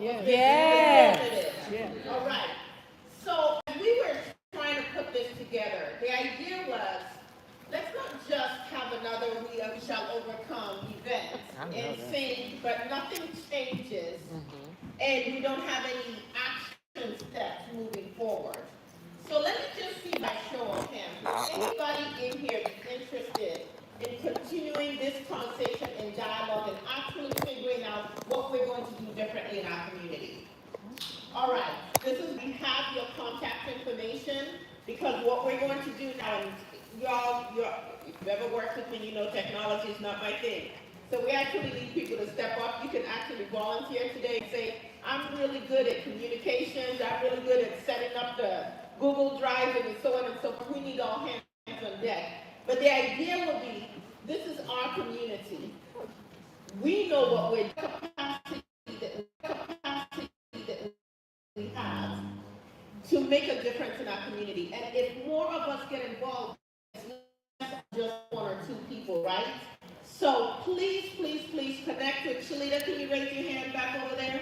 Yes. Yes. Yes. All right. So we were trying to put this together. The idea was, let's not just have another We Shall Overcome event and sing, but nothing changes, and we don't have any action steps moving forward. So let me just see by show of hands. Is anybody in here interested in continuing this conversation and dialogue and actually figuring out what we're going to do differently in our community? All right, we have your contact information, because what we're going to do now, and if you've ever worked with me, you know technology is not my thing. So we actually need people to step up. You can actually volunteer today and say, I'm really good at communications, I'm really good at setting up the Google Drive and so on and so forth. We need all hands on deck. But the idea will be, this is our community. We know what we're we have to make a difference in our community. And if more of us get involved, it's not just one or two people, right? So please, please, please connect with Shalita. Can you raise your hand back over there?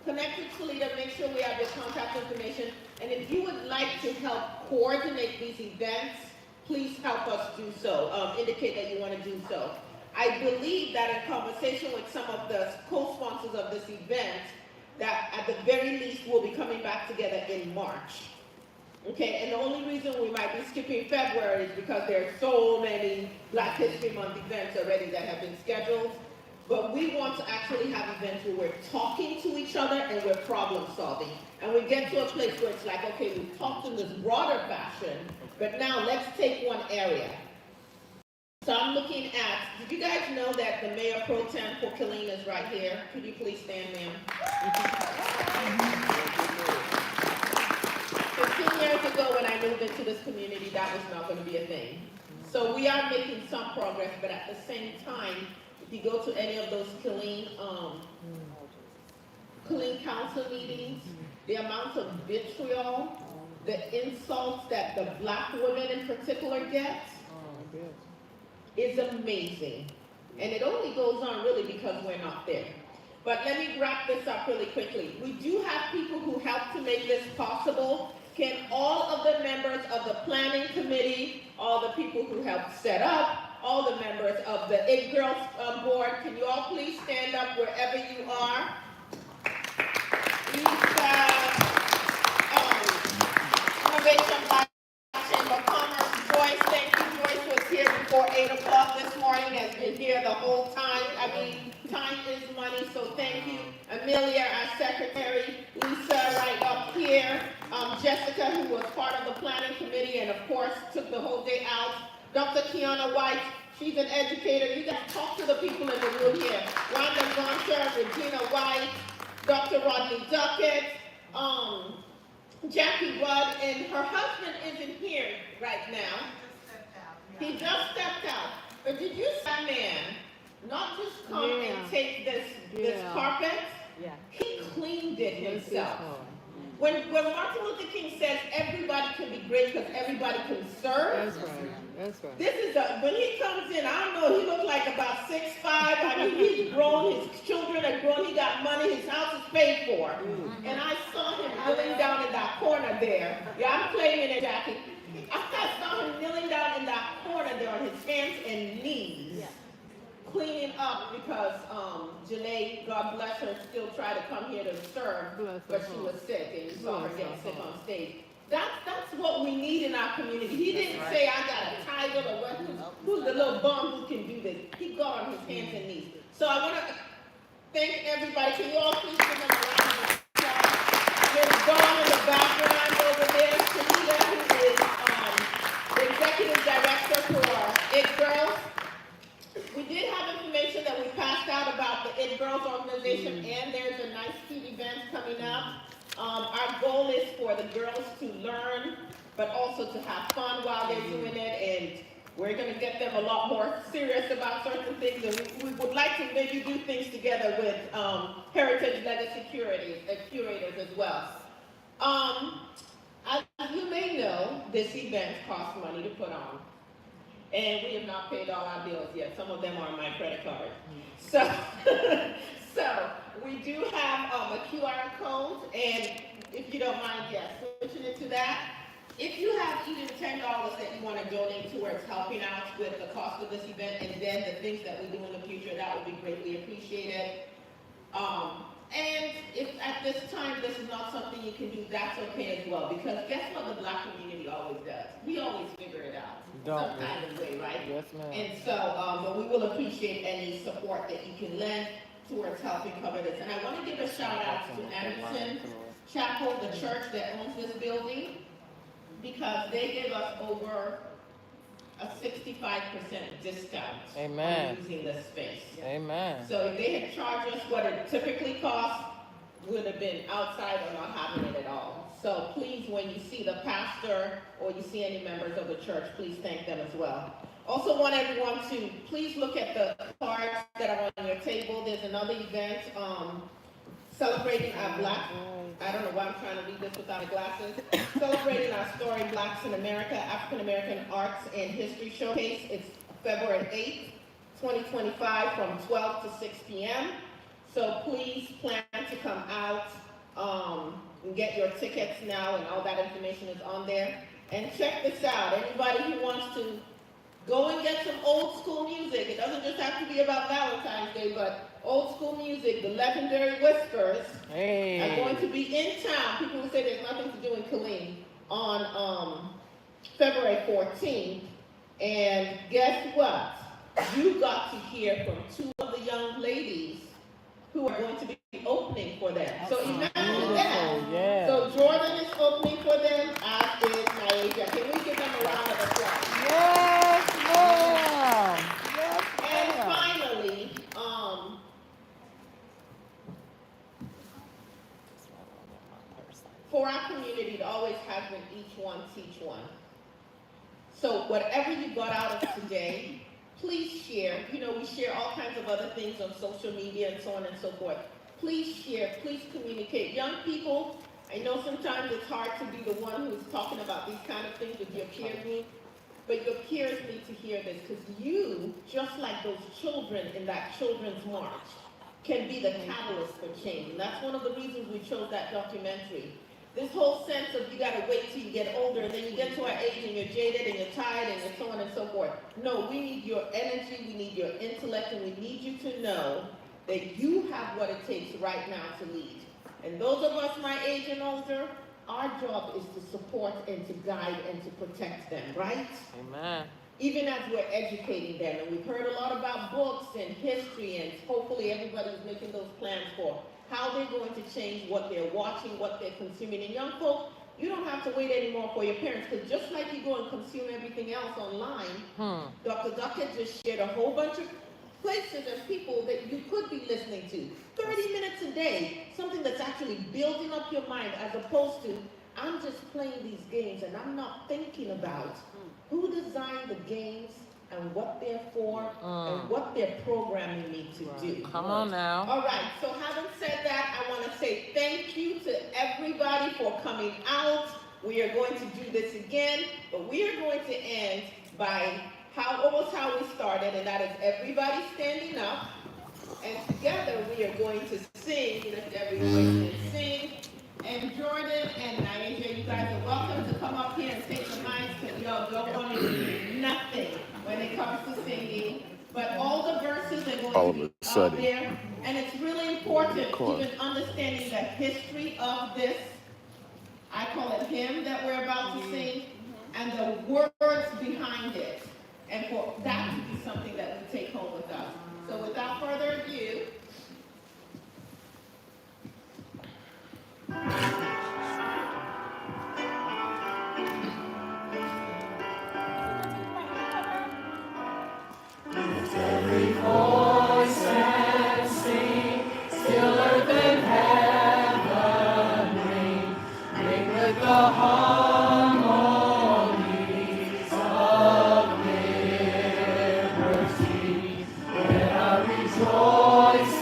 Connect with Shalita, make sure we have your contact information. And if you would like to help coordinate these events, please help us do so. Indicate that you want to do so. I believe that in conversation with some of the co-sponsors of this event, that at the very least we'll be coming back together in March. Okay, and the only reason we might be skipping February is because there are so many Black History Month events already that have been scheduled. But we want to actually have events where we're talking to each other and we're problem solving. And we get to a place where it's like, okay, we've talked in this broader fashion, but now let's take one area. So I'm looking at, did you guys know that the Mayor Pro Tem for Killeen is right here? Could you please stand, ma'am? 15 years ago when I moved into this community, that was not going to be a thing. So we are making some progress, but at the same time, if you go to any of those Killeen council meetings, the amount of vitriol, the insults that the Black women in particular get, is amazing. And it only goes on really because we're not there. But let me wrap this up really quickly. We do have people who help to make this possible. Can all of the members of the planning committee, all the people who helped set up, all the members of the It Girls board, can you all please stand up wherever you are? Innovation Black Chamber of Commerce, Joyce, thank you. Joyce was here before 8 o'clock this morning, has been here the whole time. I mean, time is money, so thank you. Amelia, our secretary, Lisa right up here, Jessica, who was part of the planning committee and of course took the whole day out. Dr. Kiana White, she's an educator. You guys talk to the people in the room here. Wanda Goncher, Regina White, Dr. Rodney Duckett, Jackie Rudd, and her husband isn't here right now. He just stepped out. But did you see that man not just come and take this carpet? Yeah. He cleaned it himself. When Martin Luther King says everybody can be great because everybody can serve. That's right. That's right. This is when he comes in, I don't know, he looks like about 6'5". I mean, he's grown, his children are grown, he got money, his house is paid for. And I saw him kneeling down in that corner there. Yeah, I'm claiming it, Jackie. I saw him kneeling down in that corner there on his hands and knees, cleaning up because Janae, God bless her, still tried to come here to serve, but she was sick, and you saw her get sick on stage. That's what we need in our community. He didn't say, I got a title or what, who's the little bum who can do this. He got on his hands and knees. So I want to thank everybody. Can you all please give them a round of applause? There's Dawn in the background over there, Shalita, who is the executive director for It Girls. We did have information that we passed out about the It Girls organization, and there's a nice cute event coming up. Our goal is for the girls to learn, but also to have fun while they're doing it, and we're going to get them a lot more serious about certain things, and we would like to maybe do things together with Heritage Legacy curators as well. As you may know, this event costs money to put on. And we have not paid all our bills yet. Some of them are on my credit card. So We do have a QR code, and if you don't mind, yes, switching it to that. If you have even $10 that you want to donate towards helping out with the cost of this event and then the things that we do in the future, that would be greatly appreciated. And if at this time this is not something you can do, that's okay as well. Because guess what the Black community always does? We always figure it out some kind of way, right? Yes, ma'am. And so, but we will appreciate any support that you can lend towards helping cover this. And I want to give a shout out to Anderson Chapel, the church that owns this building, because they gave us over a 65% discount. Amen. On using this space. Amen. So if they had charged us what it typically costs, would have been outside or not having it at all. So please, when you see the pastor or you see any members of the church, please thank them as well. Also want everyone to please look at the cards that are on your table. There's another event celebrating our Black, I don't know why I'm trying to read this without my glasses, celebrating our story, Blacks in America, African American Arts and History Showcase. It's February 8th, 2025 from 12 to 6 p.m. So please plan to come out and get your tickets now, and all that information is on there. And check this out, anybody who wants to go and get some old school music. It doesn't just have to be about Valentine's Day, but old school music. The legendary Whispers are going to be in town. People who say there's nothing to do in Killeen on February 14th. And guess what? You got to hear from two of the young ladies who are going to be opening for them. So imagine that. Yeah. So Jordan is opening for them, as is Naija. Can we give them a round of applause? Yes, ma'am. Yes, and finally, for our community, it always has been each one teach one. So whatever you got out of today, please share. You know, we share all kinds of other things on social media and so on and so forth. Please share, please communicate. Young people, I know sometimes it's hard to be the one who's talking about these kind of things with your peer group, but your peers need to hear this, because you, just like those children in that children's march, can be the catalyst for change. And that's one of the reasons we chose that documentary. This whole sense of you gotta wait till you get older, and then you get to our age and you're jaded and you're tired and so on and so forth. No, we need your energy, we need your intellect, and we need you to know that you have what it takes right now to lead. And those of us my age and older, our job is to support and to guide and to protect them, right? Amen. Even as we're educating them, and we've heard a lot about books and history, and hopefully everybody's making those plans for how they're going to change what they're watching, what they're consuming. And young folk, you don't have to wait anymore for your parents, because just like you go and consume everything else online, Dr. Duckett just shared a whole bunch of places and people that you could be listening to. 30 minutes a day, something that's actually building up your mind, as opposed to, I'm just playing these games and I'm not thinking about who designed the games and what they're for and what they're programming me to do. Come on now. All right, so having said that, I want to say thank you to everybody for coming out. We are going to do this again, but we are going to end by almost how we started, and that is everybody standing up, and together we are going to sing. Lift every voice and sing. And Jordan and Naija, you guys are welcome to come up here and take the mics, because y'all don't want to do nothing when it comes to singing. But all the verses are going to be up there, and it's really important, even understanding the history of this, I call it hymn that we're about to sing, and the words behind it. And for that to be something that we take home with us. So without further ado, lift every voice and sing, still earth and heaven ring, ring with the harmonies of liberty. Let our rejoice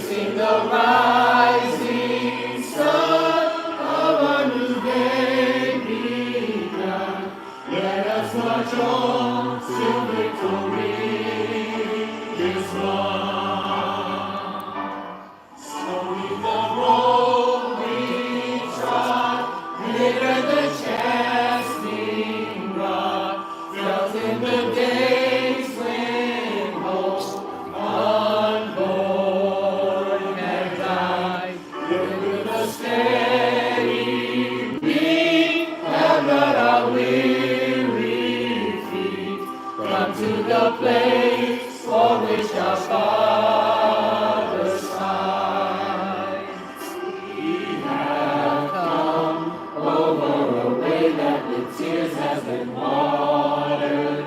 facing the rising sun of a new day begun. Let us march on till victory is won. Slowly the road we trod, nearer the chastening rod, felt in the days when hope unborn had died. Yet with a steady beat, have not our weary feet come to the place for which our fathers sighed. We have come over a way that with tears has been watered.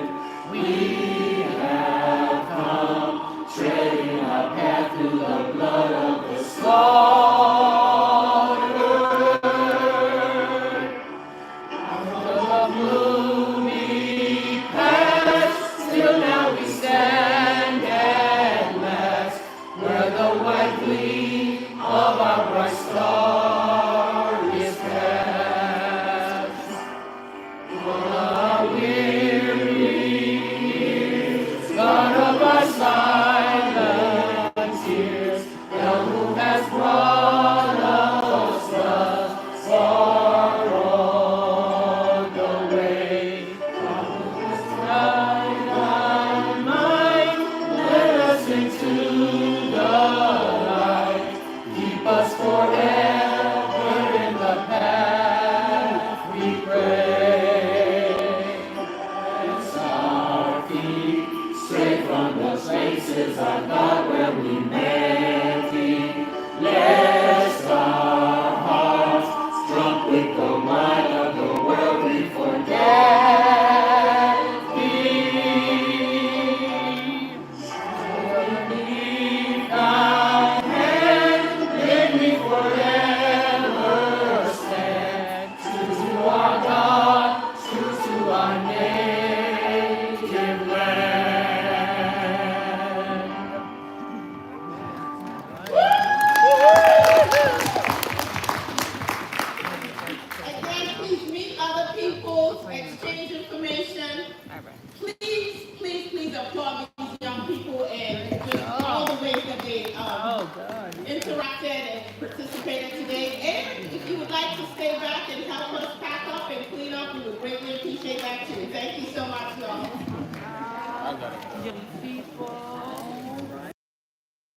We have come treading our path through the blood of the slaughtered. Out of the gloomy past, still now we stand at last, where the white gleam of our bright star is cast. On our weary years, God of our silent tears, thou who hast brought us thus far on the way. Thou who hast guided thy mind, led us into the light. Keep us forever in the path we pray. Bless our feet straight from the places of God where we met thee. Lest our hearts, drunk with the wine of the world, we forget thee. Beneath thy hand, bid me forever stand, true to our God, true to our native land. Again, please meet other people, exchange information. Please applaud these young people and just all the ways that they interacted and participated today. And if you would like to stay back and help us pack up and clean up, we would greatly appreciate that too. Thank you so much, y'all. Young people.